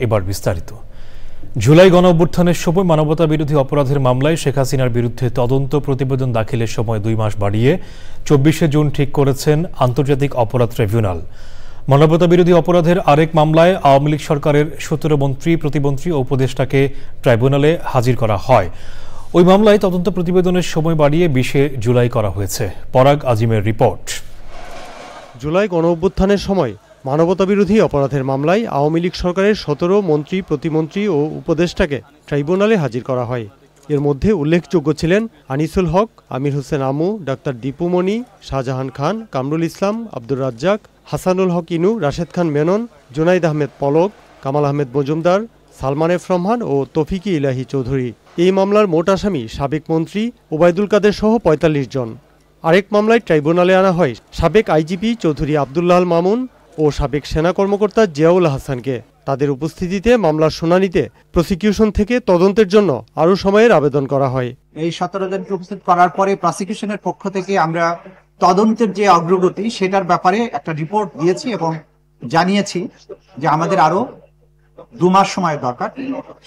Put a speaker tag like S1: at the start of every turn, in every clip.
S1: এবার বিস্তারিত। জুলাই গণঅভ্যুত্থানের সময় মানবতা বিরোধী অপরাধের মামলায় শেখ হাসিনার বিরুদ্ধে তদন্ত প্রতিবেদন দাখিলের সময় 2 মাস বাড়িয়ে 24শে জুন ঠিক করেছেন আন্তর্জাতিক অপরাধ ট্রাইব্যুনাল। মানবতা বিরোধী অপরাধের আরেক মামলায় আওয়ামী লীগ সরকারের 17 মন্ত্রী, প্রতিমন্ত্রী ও উপদেষ্টাকে ট্রাইব্যুনালে হাজির করা হয়। ওই মামলায় তদন্ত প্রতিবেদনের সময় বাড়িয়ে 20শে জুলাই করা হয়েছে। পরাগ আজিমের রিপোর্ট।
S2: জুলাই গণঅভ্যুত্থানের সময় মানবতাবিরোধী অপরাধের মামলায় আওয়ামী লীগ সরকারের 17 মন্ত্রী, প্রতিমন্ত্রী ও উপদেষ্টাকে ট্রাইব্যুনালে হাজির করা হয়। এর মধ্যে উল্লেখযোগ্য ছিলেন আনিসুল হক, আমির হোসেন আমু, ডাক্তার দীপু মনি, শাহজাহান খান, কামরুল ইসলাম, আব্দুর রাজ্জাক, হাসানুল হক ইনু, রাশেদ খান মেনন, জুনাইদ আহমেদ পলক, কামাল আহমেদ মজুমদার, সালমান এফ রহমান ও তৌফিকি ইলাহি চৌধুরী। এই মামলার মোট আসামি সাবেক মন্ত্রী ওবায়দুল কাদের সহ ৪৫ জন। আরেক মামলায় ট্রাইব্যুনালে আনা হয় সাবেক আইজিপি চৌধুরী আব্দুল্লাহ মামুন ও সাবেক সেনা কর্মকর্তা জিয়াউল হাসানকে। তাদের উপস্থিতিতে মামলার শুনানিতে প্রসিকিউশন থেকে তদন্তের জন্য আরও সময়ের আবেদন করা হয়।
S3: এই 17 জনকে উপস্থিত করার পরে প্রসিকিউশনের পক্ষ থেকে আমরা তদন্তের যে অগ্রগতি সেটার ব্যাপারে একটা রিপোর্ট দিয়েছি এবং জানিয়েছি যে আমাদের আরো 2 মাস সময় দরকার।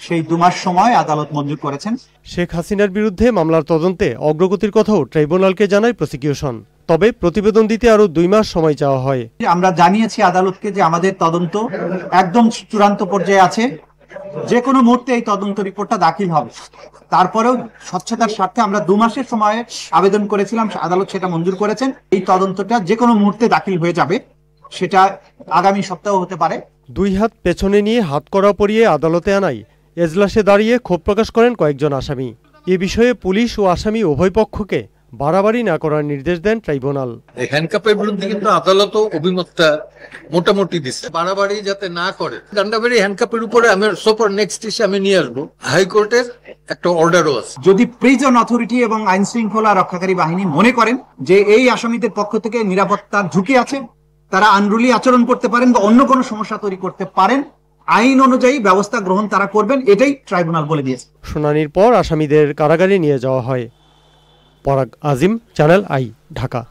S3: সেই 2 মাস সময় আদালত মঞ্জুর করেছেন।
S2: শেখ হাসিনার বিরুদ্ধে মামলার তদন্তে অগ্রগতির কথাও ট্রাইব্যুনালকে জানায় প্রসিকিউশন। তবে প্রতিবেদন দিতে আরো 2 মাস সময় চাওয়া হয়।
S3: আমরা জানিয়েছি আদালতকে যে আমাদের তদন্ত একদম চূড়ান্ত পর্যায়ে আছে, যে কোনো মুহূর্তে এই তদন্ত রিপোর্টটা দাখিল হবে। তারপরেও স্বচ্ছতার স্বার্থে আমরা 2 মাসের সময় আবেদন করেছিলাম, আদালত সেটা মঞ্জুর করেছেন। এই তদন্তটা যে কোনো মুহূর্তে দাখিল হয়ে যাবে, সেটা আগামী সপ্তাহ হতে পারে।
S2: 2 হাত পেছনে নিয়ে হাতকড়া পরিয়ে আদালতে আনায় এজলাসে দাঁড়িয়ে ক্ষোভ প্রকাশ করেন কয়েকজন আসামি। এ বিষয়ে পুলিশ ও আসামি উভয় পক্ষকে বাড়াবাড়ি না করার নির্দেশ দেন ট্রাইব্যুনাল।
S4: হ্যান্ডকাপের বিরুদ্ধে কিন্তু আদালতও অভিমতটা মোটামুটি দিচ্ছে, বাড়াবাড়ি যাতে না করে। ডান্ডাবাড়ি হ্যান্ডকাপের উপরে আমি সুপার নেক্সট এসে আমি নিয়ে আসবো। হাইকোর্টের একটা অর্ডারও আছে।
S3: যদি প্রিজন অথরিটি এবং আইন শৃঙ্খলা রক্ষাকারী বাহিনী মনে করেন যে এই আসামিদের পক্ষ থেকে নিরাপত্তার ঝুঁকি আছে, তারা আনরুলি আচরণ করতে পারেন বা অন্য কোনো সমস্যা তৈরি করতে পারেন, আইন অনুযায়ী ব্যবস্থা গ্রহণ তারা করবেন, এটাই ট্রাইব্যুনাল বলে দিয়েছে।
S2: শুনানির পর আসামিদের কারাগারে নিয়ে যাওয়া হয়। পরাগ আজিম, চ্যানেল আই, ঢাকা।